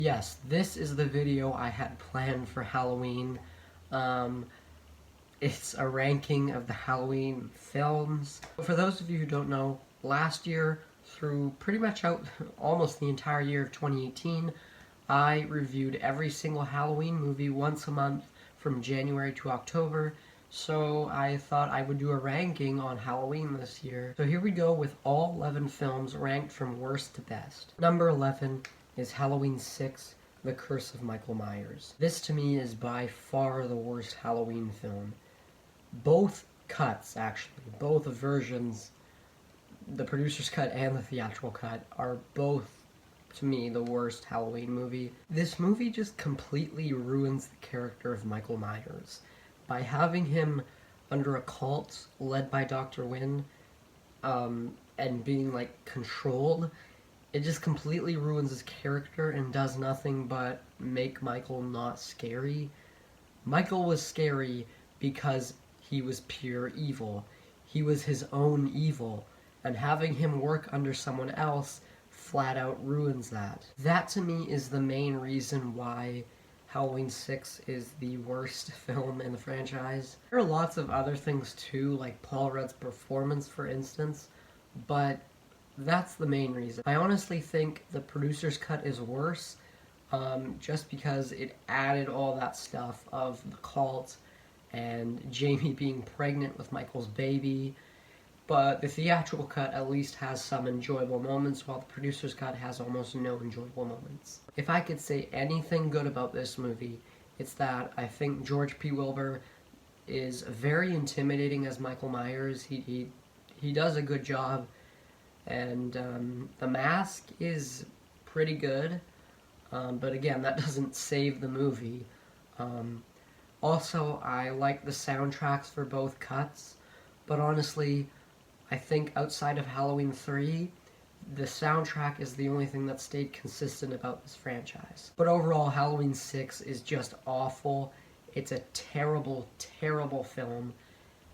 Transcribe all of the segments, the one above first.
Yes, this is the video I had planned for Halloween. It's a ranking of the Halloween films. For those of you who don't know, last year, through pretty much almost the entire year of 2018, I reviewed every single Halloween movie once a month from January to October, so I thought I would do a ranking on Halloween this year. So here we go with all 11 films ranked from worst to best. Number 11 is Halloween 6, The Curse of Michael Myers. This to me is by far the worst Halloween film. Both cuts, actually, both versions, the producer's cut and the theatrical cut, are both, to me, the worst Halloween movie. This movie just completely ruins the character of Michael Myers. By having him under a cult led by Dr. Wynn, and being, like, controlled, it just completely ruins his character and does nothing but make Michael not scary. Michael was scary because he was pure evil. He was his own evil, and having him work under someone else flat out ruins that. That to me is the main reason why Halloween 6 is the worst film in the franchise. There are lots of other things too, like Paul Rudd's performance, for instance, but that's the main reason. I honestly think the producer's cut is worse, just because it added all that stuff of the cult and Jamie being pregnant with Michael's baby. But the theatrical cut at least has some enjoyable moments, while the producer's cut has almost no enjoyable moments. If I could say anything good about this movie, it's that I think George P. Wilbur is very intimidating as Michael Myers. He does a good job, and the mask is pretty good, but again, that doesn't save the movie. Also, I like the soundtracks for both cuts, but honestly, I think outside of Halloween 3, the soundtrack is the only thing that stayed consistent about this franchise. But overall, Halloween 6 is just awful. It's a terrible, terrible film,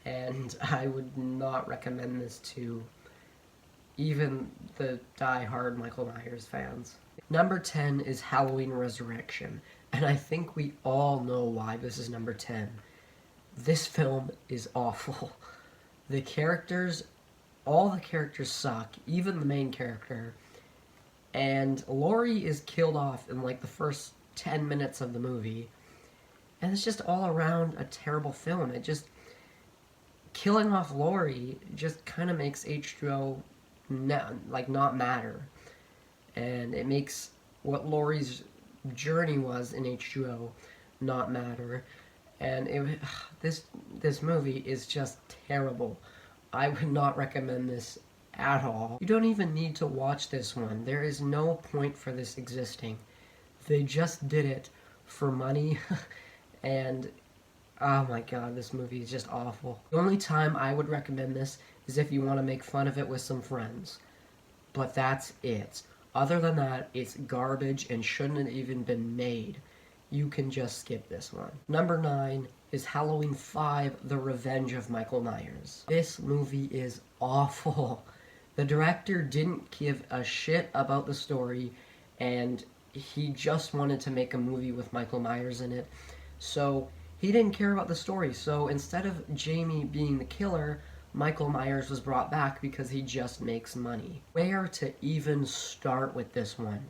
and I would not recommend this to even the die-hard Michael Myers fans. Number 10 is Halloween Resurrection, and I think we all know why this is number 10. This film is awful. The characters, all the characters suck, even the main character, and Laurie is killed off in like the first 10 minutes of the movie, and it's just all around a terrible film. It just, killing off Laurie just kind of makes H2O not matter, and it makes what Laurie's journey was in H2O not matter, and this movie is just terrible. I would not recommend this at all. You don't even need to watch this one. There is no point for this existing. They just did it for money, and oh my god, this movie is just awful. The only time I would recommend this is if you want to make fun of it with some friends. But that's it. Other than that, it's garbage and shouldn't have even been made. You can just skip this one. Number 9 is Halloween 5, The Revenge of Michael Myers. This movie is awful. The director didn't give a shit about the story, and he just wanted to make a movie with Michael Myers in it. So he didn't care about the story. So instead of Jamie being the killer, Michael Myers was brought back because he just makes money. Where to even start with this one?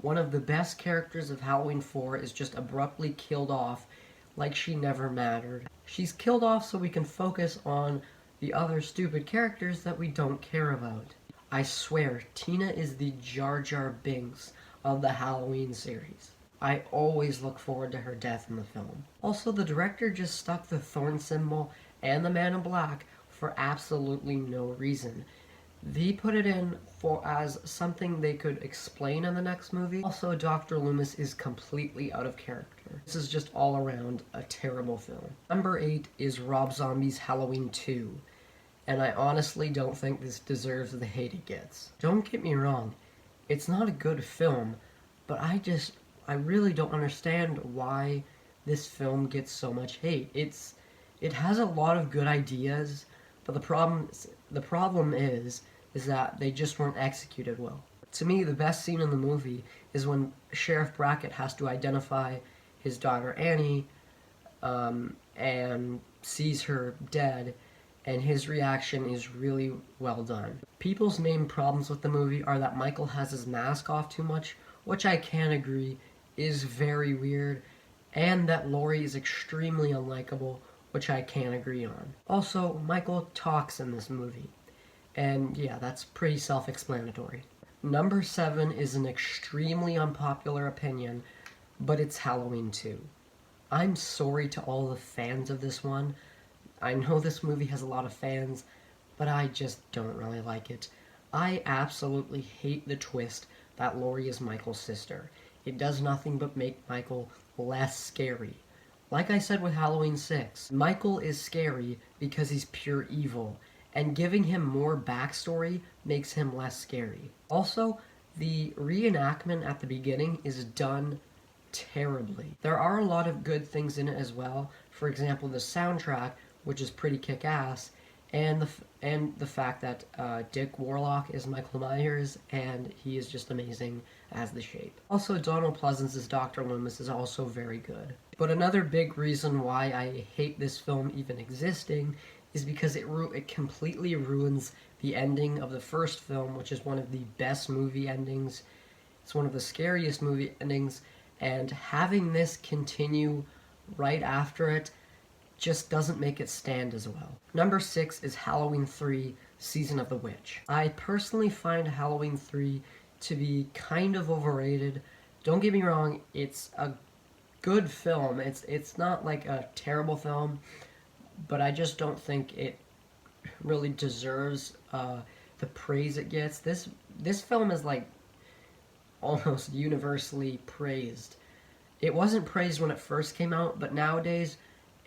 One of the best characters of Halloween 4 is just abruptly killed off like she never mattered. She's killed off so we can focus on the other stupid characters that we don't care about. I swear, Tina is the Jar Jar Binks of the Halloween series. I always look forward to her death in the film. Also, the director just stuck the thorn symbol and the Man in Black for absolutely no reason. They put it in as something they could explain in the next movie. Also, Dr. Loomis is completely out of character. This is just all around a terrible film. Number 8 is Rob Zombie's Halloween 2, and I honestly don't think this deserves the hate it gets. Don't get me wrong, it's not a good film, but I really don't understand why this film gets so much hate. It has a lot of good ideas, but the problem is that they just weren't executed well. To me, the best scene in the movie is when Sheriff Brackett has to identify his daughter Annie, and sees her dead, and his reaction is really well done. People's main problems with the movie are that Michael has his mask off too much, which I can agree is very weird, and that Laurie is extremely unlikable, which I can agree on. Also, Michael talks in this movie, and yeah, that's pretty self-explanatory. NumberSeven is an extremely unpopular opinion, but it's Halloween 2. I'm sorry to all the fans of this one. I know this movie has a lot of fans, but I just don't really like it. I absolutely hate the twist that Laurie is Michael's sister. It does nothing but make Michael less scary. Like I said with Halloween 6, Michael is scary because he's pure evil, and giving him more backstory makes him less scary. Also, the reenactment at the beginning is done terribly. There are a lot of good things in it as well. For example, the soundtrack, which is pretty kick-ass, and the fact that Dick Warlock is Michael Myers, and he is just amazing as the Shape. Also, Donald Pleasance as Dr. Loomis is also very good. But another big reason why I hate this film even existing is because it completely ruins the ending of the first film, which is one of the best movie endings. It's one of the scariest movie endings, and having this continue right after it just doesn't make it stand as well. Number 6 is Halloween 3, Season of the Witch. I personally find Halloween 3 to be kind of overrated. Don't get me wrong, it's a good film. It's not like a terrible film, but I just don't think it really deserves the praise it gets. This film is like almost universally praised. It wasn't praised when it first came out, but nowadays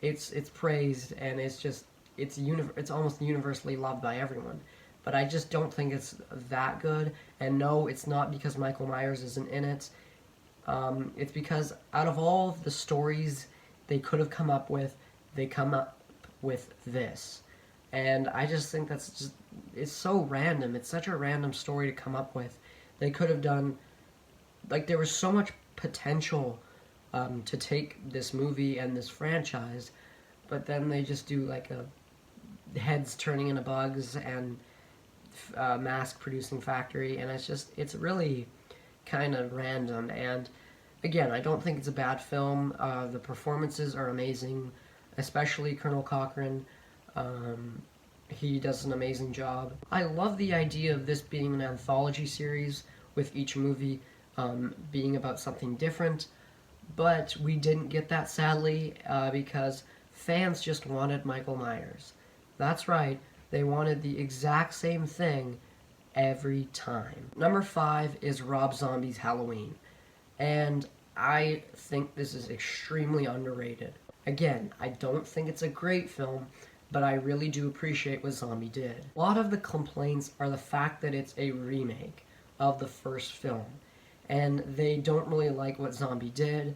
it's praised, and it's almost universally loved by everyone. But I just don't think it's that good. And no, it's not because Michael Myers isn't in it. It's because out of all of the stories they could have come up with, they come up with this. And I just think it's so random. It's such a random story to come up with. They could have done, like, there was so much potential to take this movie and this franchise, but then they just do like a heads turning into bugs and mask producing factory, and it's really kind of random. And again, I don't think it's a bad film. The performances are amazing, especially Colonel Cochran. He does an amazing job. I love the idea of this being an anthology series with each movie being about something different, but we didn't get that, sadly, because fans just wanted Michael Myers. That's right, they wanted the exact same thing every time. Number 5 is Rob Zombie's Halloween, and I think this is extremely underrated. Again, I don't think it's a great film, but I really do appreciate what Zombie did. A lot of the complaints are the fact that it's a remake of the first film, and they don't really like what Zombie did,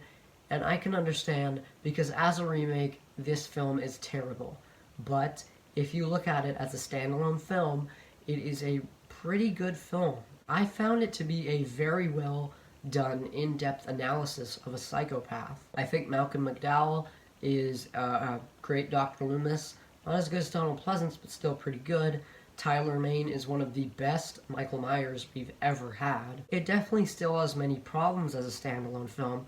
and I can understand, because as a remake, this film is terrible. But if you look at it as a standalone film, it is a pretty good film. I found it to be a very well done, in-depth analysis of a psychopath. I think Malcolm McDowell is a great Dr. Loomis. Not as good as Donald Pleasance, but still pretty good. Tyler Mane is one of the best Michael Myers we've ever had. It definitely still has many problems as a standalone film,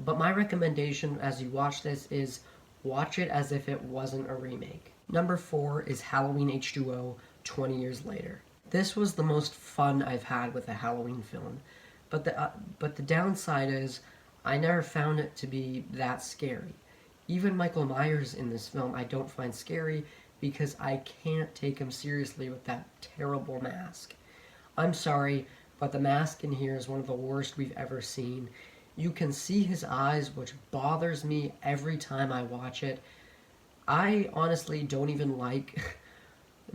but my recommendation as you watch this is watch it as if it wasn't a remake. Number 4 is Halloween H2O 20 years later. This was the most fun I've had with a Halloween film, but the downside is I never found it to be that scary. Even Michael Myers in this film I don't find scary because I can't take him seriously with that terrible mask. I'm sorry, but the mask in here is one of the worst we've ever seen. You can see his eyes, which bothers me every time I watch it. I honestly don't even like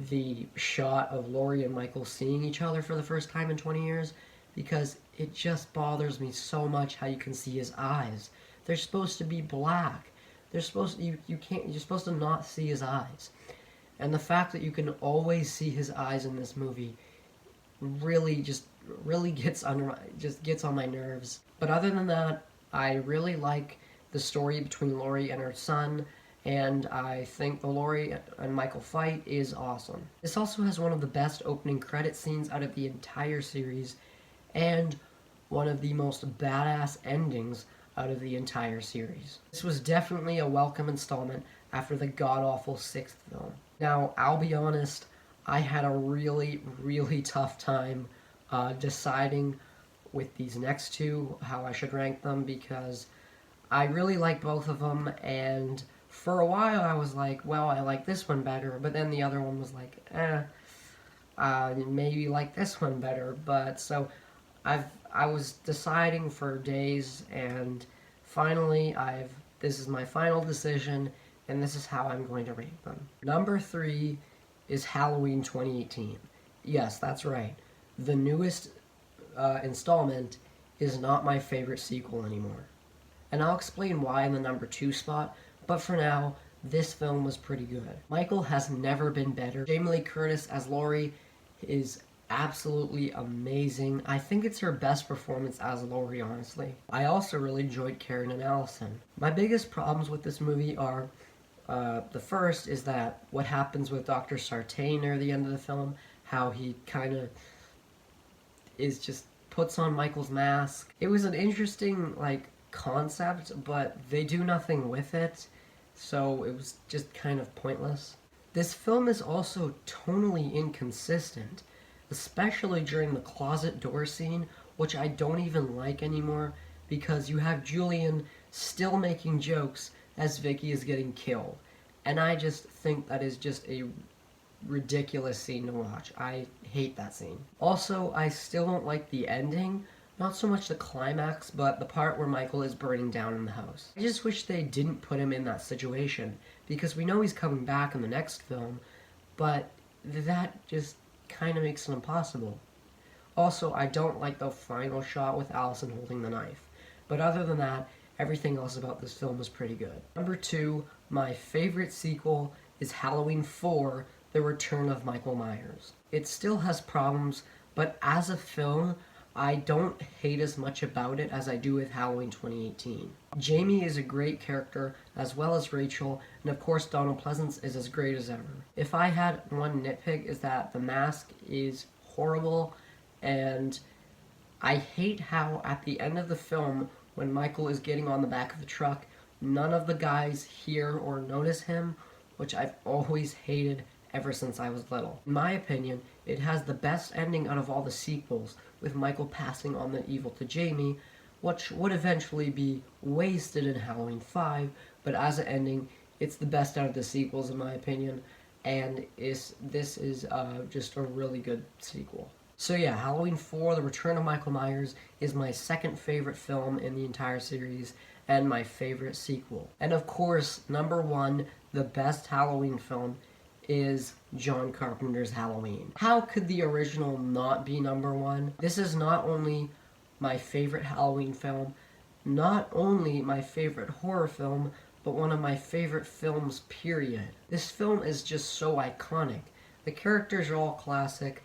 the shot of Laurie and Michael seeing each other for the first time in 20 years because it just bothers me so much how you can see his eyes. They're supposed to be black. You're supposed to not see his eyes. And the fact that you can always see his eyes in this movie really just really gets on my nerves. But other than that, I really like the story between Laurie and her son, and I think the Laurie and Michael fight is awesome. This also has one of the best opening credit scenes out of the entire series, and one of the most badass endings out of the entire series. This was definitely a welcome installment after the god-awful 6th film. Now, I'll be honest, I had a really, really tough time deciding with these next two how I should rank them, because I really like both of them, and for a while I was like, well, I like this one better, but then the other one was like, maybe like this one better. But so I was deciding for days, and finally this is my final decision, and this is how I'm going to rank them. Number 3 is Halloween 2018. Yes, that's right. The newest installment is not my favorite sequel anymore. And I'll explain why in the number 2 spot, but for now, this film was pretty good. Michael has never been better. Jamie Lee Curtis as Laurie is absolutely amazing. I think it's her best performance as Laurie, honestly. I also really enjoyed Karen and Allison. My biggest problems with this movie are, the first is that what happens with Dr. Sartain near the end of the film, how he kind of is just puts on Michael's mask. It was an interesting, concept, but they do nothing with it, so it was just kind of pointless. This film is also tonally inconsistent, especially during the closet door scene, which I don't even like anymore, because you have Julian still making jokes as Vicky is getting killed, and I just think that is just a ridiculous scene to watch. I hate that scene. Also, I still don't like the ending. Not so much the climax, but the part where Michael is burning down in the house. I just wish they didn't put him in that situation, because we know he's coming back in the next film, but that just kind of makes it impossible. Also, I don't like the final shot with Allison holding the knife, but other than that, everything else about this film was pretty good. Number 2, my favorite sequel is Halloween 4, The Return of Michael Myers. It still has problems, but as a film, I don't hate as much about it as I do with Halloween 2018. Jamie is a great character, as well as Rachel, and of course Donald Pleasance is as great as ever. If I had one nitpick, is that the mask is horrible, and I hate how at the end of the film, when Michael is getting on the back of the truck, none of the guys hear or notice him, which I've always hated ever since I was little. In my opinion, it has the best ending out of all the sequels, with Michael passing on the evil to Jamie, which would eventually be wasted in Halloween 5, but as an ending, it's the best out of the sequels in my opinion, and this is just a really good sequel. So yeah, Halloween 4, The Return of Michael Myers, is my second favorite film in the entire series, and my favorite sequel. And of course, number 1, the best Halloween film, is John Carpenter's Halloween. How could the original not be number 1? This is not only my favorite Halloween film, not only my favorite horror film, but one of my favorite films, period. This film is just so iconic. The characters are all classic.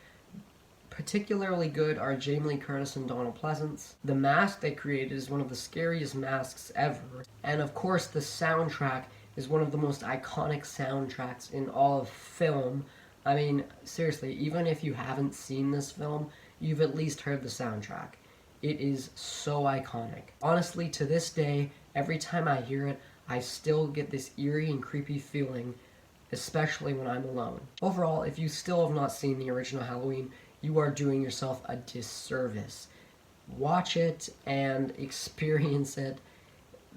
Particularly good are Jamie Lee Curtis and Donald Pleasance. The mask they created is one of the scariest masks ever. And of course, the soundtrack is one of the most iconic soundtracks in all of film. I mean, seriously, even if you haven't seen this film, you've at least heard the soundtrack. It is so iconic. Honestly, to this day, every time I hear it, I still get this eerie and creepy feeling, especially when I'm alone. Overall, if you still have not seen the original Halloween, you are doing yourself a disservice. Watch it and experience it.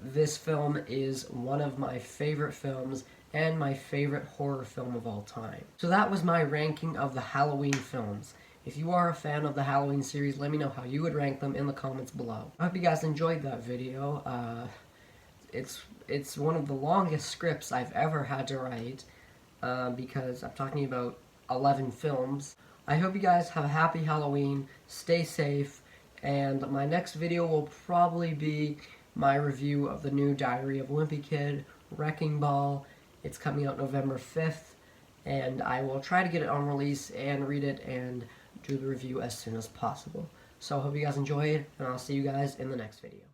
This film is one of my favorite films and my favorite horror film of all time. So that was my ranking of the Halloween films. If you are a fan of the Halloween series, let me know how you would rank them in the comments below. I hope you guys enjoyed that video. It's one of the longest scripts I've ever had to write because I'm talking about 11 films. I hope you guys have a happy Halloween, stay safe, and my next video will probably be my review of the new Diary of a Wimpy Kid, Wrecking Ball. It's coming out November 5th, and I will try to get it on release and read it and do the review as soon as possible. So I hope you guys enjoyed, and I'll see you guys in the next video.